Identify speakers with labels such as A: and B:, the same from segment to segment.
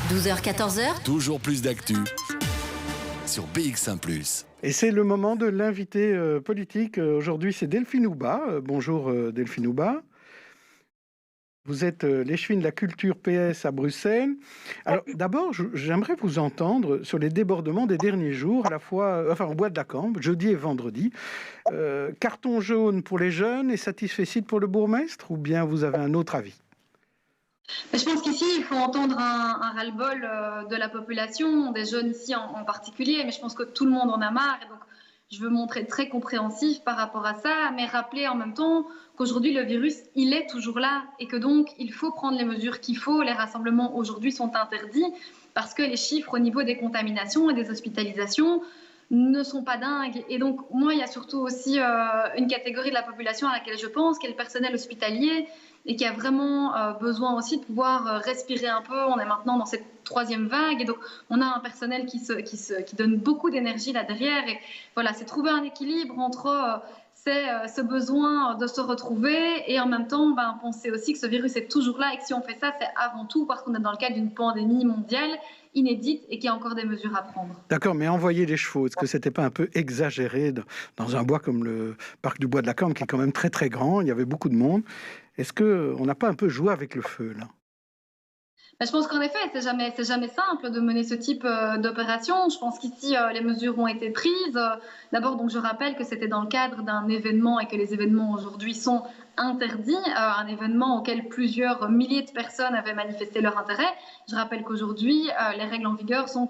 A: 12h-14h,
B: Toujours plus d'actu sur BX1 ⁇
C: Et c'est le moment de l'invité politique. Aujourd'hui, c'est Delphine Houbat. Bonjour Delphine Houbat. Vous êtes l'échevine de la culture PS à Bruxelles. Alors d'abord, j'aimerais vous entendre sur les débordements des derniers jours, à la fois au Bois de la Cambre, jeudi et vendredi. Carton jaune pour les jeunes et satisfecit pour le bourgmestre, ou bien vous avez un autre avis?
D: Je pense qu'ici, il faut entendre un ras-le-bol de la population, des jeunes ici en particulier, mais je pense que tout le monde en a marre. Et donc, je veux montrer très compréhensif par rapport à ça, mais rappeler en même temps qu'aujourd'hui, le virus, il est toujours là et que donc, il faut prendre les mesures qu'il faut. Les rassemblements aujourd'hui sont interdits parce que les chiffres au niveau des contaminations et des hospitalisations ne sont pas dingues. Et donc, moi, il y a surtout aussi une catégorie de la population à laquelle je pense, qui est le personnel hospitalier et qui a vraiment besoin aussi de pouvoir respirer un peu. On est maintenant dans cette troisième vague et donc on a un personnel qui donne beaucoup d'énergie là derrière. Et voilà, c'est trouver un équilibre entre ce besoin de se retrouver et en même temps penser aussi que ce virus est toujours là et que si on fait ça, c'est avant tout parce qu'on est dans le cadre d'une pandémie mondiale inédite et qu'il y a encore des mesures à prendre.
C: D'accord, mais envoyer les chevaux, est-ce que c'était pas un peu exagéré dans un bois comme le parc du Bois de la Cambre, qui est quand même très très grand, il y avait beaucoup de monde. Est-ce qu'on n'a pas un peu joué avec le feu là?
D: Je pense qu'en effet, c'est jamais simple de mener ce type d'opération. Je pense qu'ici, les mesures ont été prises. D'abord, donc, je rappelle que c'était dans le cadre d'un événement et que les événements aujourd'hui sont interdits, un événement auquel plusieurs milliers de personnes avaient manifesté leur intérêt. Je rappelle qu'aujourd'hui, les règles en vigueur sont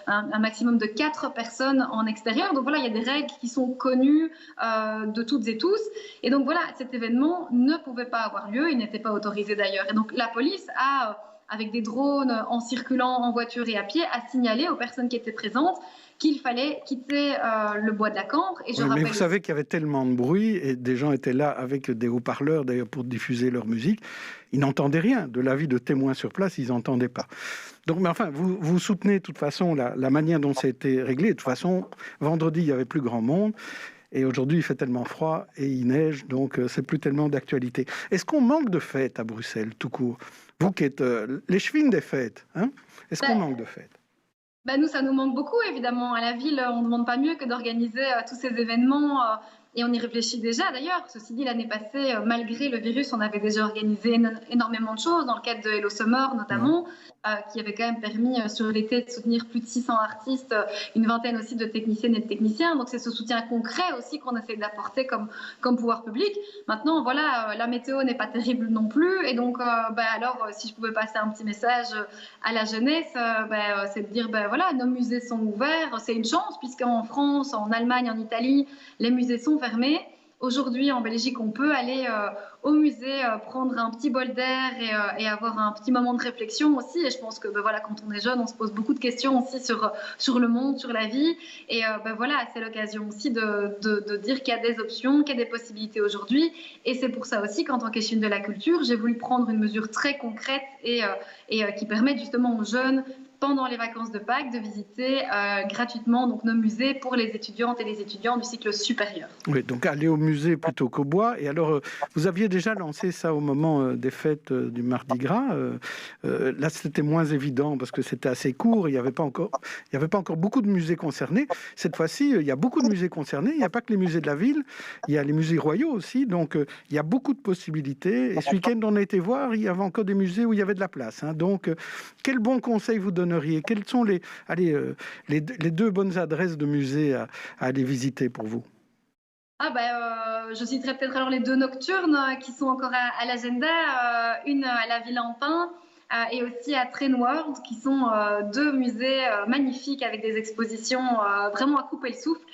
D: un maximum de 4 personnes en extérieur. Donc voilà, il y a des règles qui sont connues de toutes et tous. Et donc voilà, cet événement ne pouvait pas avoir lieu, il n'était pas autorisé d'ailleurs. Et donc la police a avec des drones en circulant en voiture et à pied, a signalé aux personnes qui étaient présentes qu'il fallait quitter le Bois de la Cambre. Et
C: mais vous savez qu'il y avait tellement de bruit et des gens étaient là avec des haut-parleurs d'ailleurs pour diffuser leur musique. Ils n'entendaient rien. De l'avis de témoins sur place, ils n'entendaient pas. Donc, mais enfin, vous soutenez de toute façon la manière dont ça a été réglé. De toute façon, vendredi, il y avait plus grand monde. Et aujourd'hui, il fait tellement froid et il neige, donc c'est plus tellement d'actualité. Est-ce qu'on manque de fêtes à Bruxelles, tout court? Vous qui êtes l'échevine des fêtes, hein? Est-ce qu'on manque de fêtes?
D: Nous, ça nous manque beaucoup, évidemment. À la ville, on ne demande pas mieux que d'organiser tous ces événements. Et on y réfléchit déjà, d'ailleurs. Ceci dit, l'année passée, malgré le virus, on avait déjà organisé énormément de choses, dans le cadre de Hello Summer notamment, qui avait quand même permis, sur l'été, de soutenir plus de 600 artistes, une vingtaine aussi de techniciennes et de techniciens. Donc, c'est ce soutien concret aussi qu'on essaie d'apporter comme pouvoir public. Maintenant, voilà, la météo n'est pas terrible non plus. Et donc, alors, si je pouvais passer un petit message à la jeunesse, c'est de dire, voilà, nos musées sont ouverts. C'est une chance, puisqu'en France, en Allemagne, en Italie, les musées sont fermés. Aujourd'hui, en Belgique, on peut aller au musée, prendre un petit bol d'air et avoir un petit moment de réflexion aussi. Et je pense que voilà, quand on est jeune, on se pose beaucoup de questions aussi sur le monde, sur la vie. Et voilà, c'est l'occasion aussi de dire qu'il y a des options, qu'il y a des possibilités aujourd'hui. Et c'est pour ça aussi qu'en tant qu'échevine de la culture, j'ai voulu prendre une mesure très concrète et qui permet justement aux jeunes, pendant les vacances de Pâques, de visiter gratuitement donc, nos musées pour les étudiantes et les étudiants du cycle supérieur.
C: Oui, donc aller au musée plutôt qu'au bois. Et alors, vous aviez déjà lancé ça au moment des fêtes du Mardi Gras. Là, c'était moins évident parce que c'était assez court. Il n'y avait pas encore beaucoup de musées concernés. Cette fois-ci, il y a beaucoup de musées concernés. Il n'y a pas que les musées de la ville. Il y a les musées royaux aussi. Donc, il y a beaucoup de possibilités. Et ce week-end, on a été voir, il y avait encore des musées où il y avait de la place. Hein. Donc, quel bon conseil vous donneriez? Quelles sont les 2 bonnes adresses de musées à aller visiter pour vous?
D: Je citerai peut-être alors les 2 nocturnes qui sont encore à l'agenda, une à la Villa en Pin et aussi à Train World, qui sont 2 musées magnifiques avec des expositions vraiment à couper le souffle.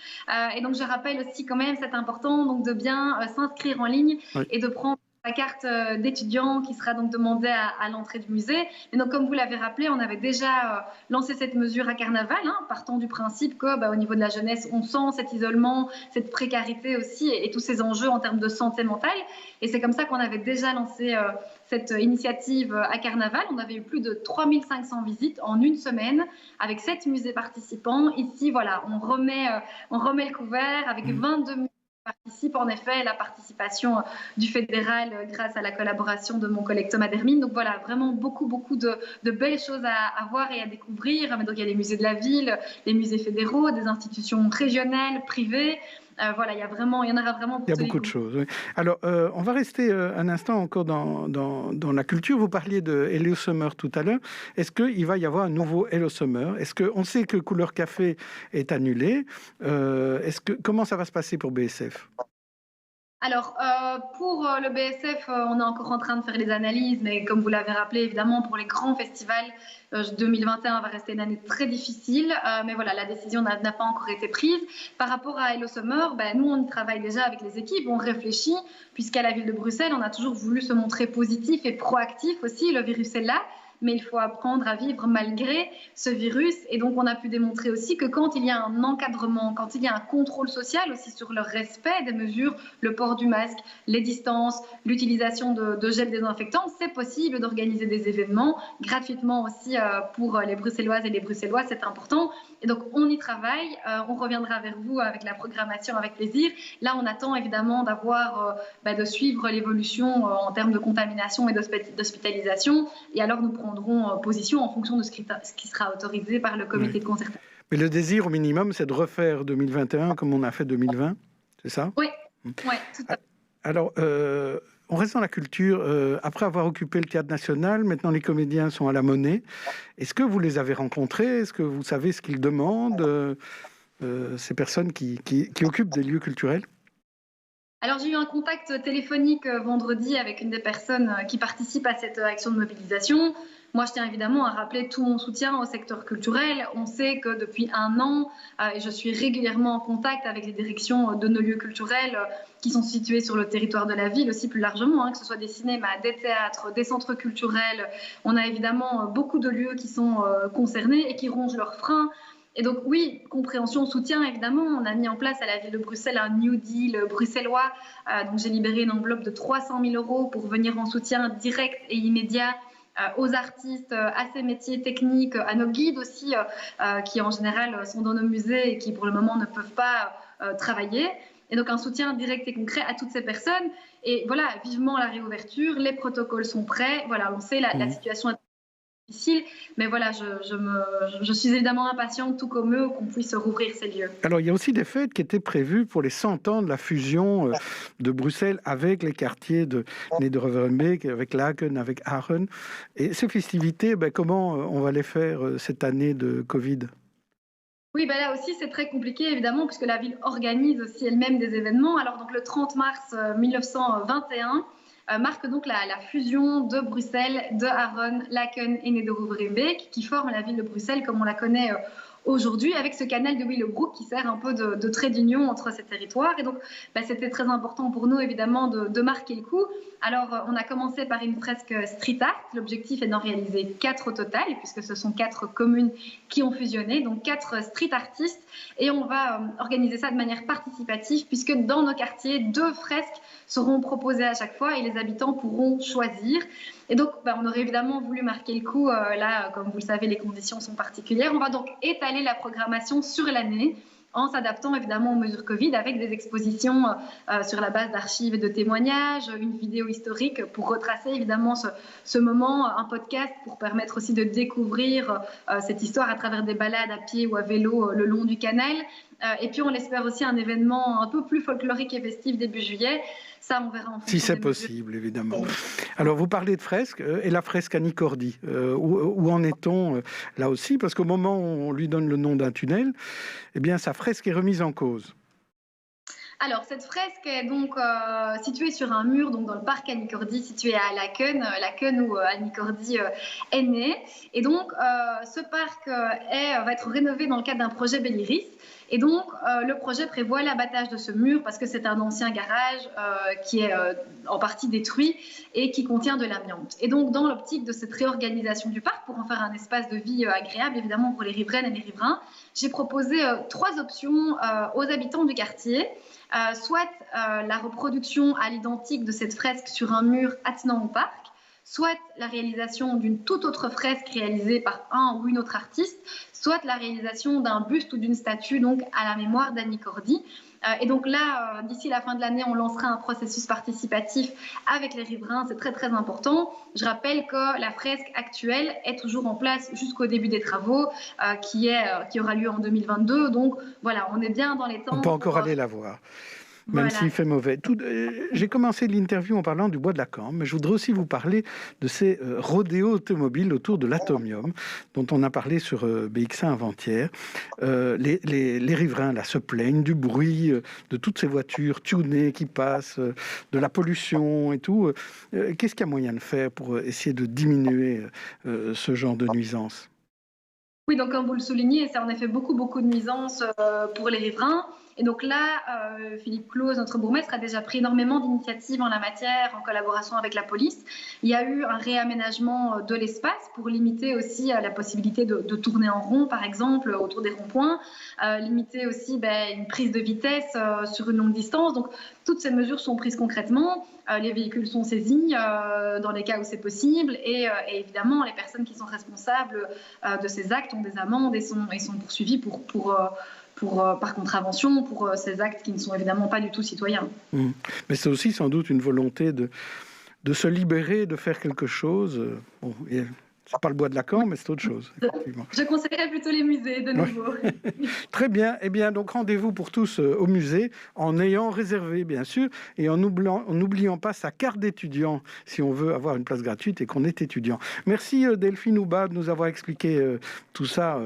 D: Et donc je rappelle aussi quand même, c'est important donc de bien s'inscrire en ligne et de prendre la carte d'étudiant qui sera donc demandée à l'entrée du musée. Et donc, comme vous l'avez rappelé, on avait déjà lancé cette mesure à Carnaval, partant du principe que, au niveau de la jeunesse, on sent cet isolement, cette précarité aussi et tous ces enjeux en termes de santé mentale. Et c'est comme ça qu'on avait déjà lancé cette initiative à Carnaval. On avait eu plus de 3500 visites en une semaine avec 7 musées participants. Ici, voilà, on remet le couvert avec 22 musées participe en effet la participation du fédéral grâce à la collaboration de mon collègue Thomas Dermine. Donc voilà, vraiment beaucoup de belles choses à voir et à découvrir. Mais donc il y a les musées de la ville, les musées fédéraux, des institutions régionales, privées. Voilà, il y en aura vraiment pour
C: Il y a
D: tous les
C: beaucoup de
D: goûts.
C: choses. Oui. Alors, on va rester un instant encore dans la culture. Vous parliez de Hello Summer tout à l'heure. Est-ce qu'il va y avoir un nouveau Hello Summer? On sait que Couleur Café est annulé. Comment ça va se passer pour BSF?
D: Alors, pour le BSF, on est encore en train de faire les analyses, mais comme vous l'avez rappelé, évidemment, pour les grands festivals, 2021 va rester une année très difficile. Mais voilà, la décision n'a pas encore été prise. Par rapport à Hello Summer, nous, on travaille déjà avec les équipes, on réfléchit, puisqu'à la ville de Bruxelles, on a toujours voulu se montrer positif et proactif aussi. Le virus est là, mais il faut apprendre à vivre malgré ce virus. Et donc, on a pu démontrer aussi que quand il y a un encadrement, quand il y a un contrôle social aussi sur le respect des mesures, le port du masque, les distances, l'utilisation de gel désinfectant, c'est possible d'organiser des événements gratuitement aussi pour les Bruxelloises et les Bruxellois, c'est important. Et donc, on y travaille. On reviendra vers vous avec la programmation avec plaisir. Là, on attend évidemment de suivre l'évolution en termes de contamination et d'hospitalisation. Et alors, nous prendrons position en fonction de ce qui sera autorisé par le comité de concertation.
C: Mais le désir au minimum, c'est de refaire 2021 comme on a fait 2020, c'est ça?
D: Oui, tout à fait.
C: Alors, on reste dans la culture. Après avoir occupé le Théâtre National, maintenant les comédiens sont à la Monnaie. Est-ce que vous les avez rencontrés? Est-ce que vous savez ce qu'ils demandent, ces personnes qui occupent des lieux culturels?
D: Alors, j'ai eu un contact téléphonique vendredi avec une des personnes qui participent à cette action de mobilisation. Moi, je tiens évidemment à rappeler tout mon soutien au secteur culturel. On sait que depuis un an, et je suis régulièrement en contact avec les directions de nos lieux culturels qui sont situés sur le territoire de la ville, aussi plus largement, que ce soit des cinémas, des théâtres, des centres culturels. On a évidemment beaucoup de lieux qui sont concernés et qui rongent leurs freins. Et donc oui, compréhension, soutien, évidemment. On a mis en place à la ville de Bruxelles un New Deal bruxellois. Donc j'ai libéré une enveloppe de 300 000 € pour venir en soutien direct et immédiat aux artistes, à ces métiers techniques, à nos guides aussi, qui en général sont dans nos musées et qui pour le moment ne peuvent pas travailler. Et donc un soutien direct et concret à toutes ces personnes. Et voilà, vivement la réouverture, les protocoles sont prêts. Voilà, on sait la situation est difficile, mais voilà, je suis évidemment impatiente, tout comme eux, qu'on puisse rouvrir ces lieux.
C: Alors, il y a aussi des fêtes qui étaient prévues pour les 100 ans de la fusion de Bruxelles avec les quartiers de Neder-Overbeek, avec Laken, avec Aachen. Et ces festivités, comment on va les faire cette année de Covid?
D: Oui, là aussi, c'est très compliqué, évidemment, puisque la ville organise aussi elle-même des événements. Alors, donc, le 30 mars 1921 marque donc la fusion de Bruxelles, de Aachen, Laken et Neder-Overbeek, qui forment la ville de Bruxelles comme on la connaît aujourd'hui, avec ce canal de Willebroek qui sert un peu de trait d'union entre ces territoires. Et donc, c'était très important pour nous, évidemment, de marquer le coup. Alors, on a commencé par une fresque street art. L'objectif est d'en réaliser 4 au total, puisque ce sont 4 communes qui ont fusionné, donc 4 street artistes. Et on va organiser ça de manière participative, puisque dans nos quartiers, 2 fresques seront proposées à chaque fois et les habitants pourront choisir. Et donc, on aurait évidemment voulu marquer le coup. Là, comme vous le savez, les conditions sont particulières. On va donc étaler la programmation sur l'année en s'adaptant évidemment aux mesures Covid avec des expositions sur la base d'archives et de témoignages, une vidéo historique pour retracer évidemment ce moment, un podcast pour permettre aussi de découvrir cette histoire à travers des balades à pied ou à vélo le long du canal. Et puis on l'espère aussi un événement un peu plus folklorique et festif début juillet. Ça, on verra en fonction.
C: Si c'est possible, évidemment. Alors, vous parlez de fresque et la fresque à Nicordi. Où en est-on là aussi? Parce qu'au moment où on lui donne le nom d'un tunnel, eh bien, sa fresque est remise en cause.
D: Alors, cette fresque est donc située sur un mur donc dans le parc Annicordy, situé à Laken où Annicordy est né. Et donc, ce parc va être rénové dans le cadre d'un projet Belliris. Et donc, le projet prévoit l'abattage de ce mur parce que c'est un ancien garage qui est en partie détruit et qui contient de l'amiante. Et donc, dans l'optique de cette réorganisation du parc, pour en faire un espace de vie agréable, évidemment, pour les riveraines et les riverains, j'ai proposé 3 options aux habitants du quartier. Soit la reproduction à l'identique de cette fresque sur un mur attenant au parc, soit la réalisation d'une toute autre fresque réalisée par un ou une autre artiste, soit la réalisation d'un buste ou d'une statue donc à la mémoire d'Annie Cordy. Et donc là, d'ici la fin de l'année, on lancera un processus participatif avec les riverains. C'est très, très important. Je rappelle que la fresque actuelle est toujours en place jusqu'au début des travaux, qui aura lieu en 2022. Donc voilà, on est bien dans les temps.
C: On peut encore aller la voir. Même s'il fait mauvais. J'ai commencé l'interview en parlant du bois de la Cambre, mais je voudrais aussi vous parler de ces rodéos automobiles autour de l'Atomium, dont on a parlé sur BX1 avant-hier. Les riverains là, se plaignent du bruit de toutes ces voitures tunées qui passent, de la pollution et tout. Qu'est-ce qu'il y a moyen de faire pour essayer de diminuer ce genre de nuisances ?
D: Oui, donc comme vous le soulignez, c'est en effet beaucoup de nuisances pour les riverains. Et donc là, Philippe Close, notre bourgmestre, a déjà pris énormément d'initiatives en la matière, en collaboration avec la police. Il y a eu un réaménagement de l'espace pour limiter aussi la possibilité de tourner en rond, par exemple, autour des ronds-points, limiter aussi une prise de vitesse sur une longue distance. Donc, toutes ces mesures sont prises concrètement. Les véhicules sont saisis dans les cas où c'est possible. Et évidemment, les personnes qui sont responsables de ces actes ont des amendes et sont poursuivies par contravention pour ces actes qui ne sont évidemment pas du tout citoyens.
C: Mais c'est aussi sans doute une volonté de se libérer, de faire quelque chose. Bon, c'est pas le bois de la Cambre, mais c'est autre chose. Effectivement.
D: Je conseillerais plutôt les musées, de nouveau.
C: Très bien. Eh bien, donc rendez-vous pour tous au musée, en ayant réservé, bien sûr, et en n'oubliant pas sa carte d'étudiant, si on veut avoir une place gratuite et qu'on est étudiant. Merci Delphine Houba de nous avoir expliqué tout ça.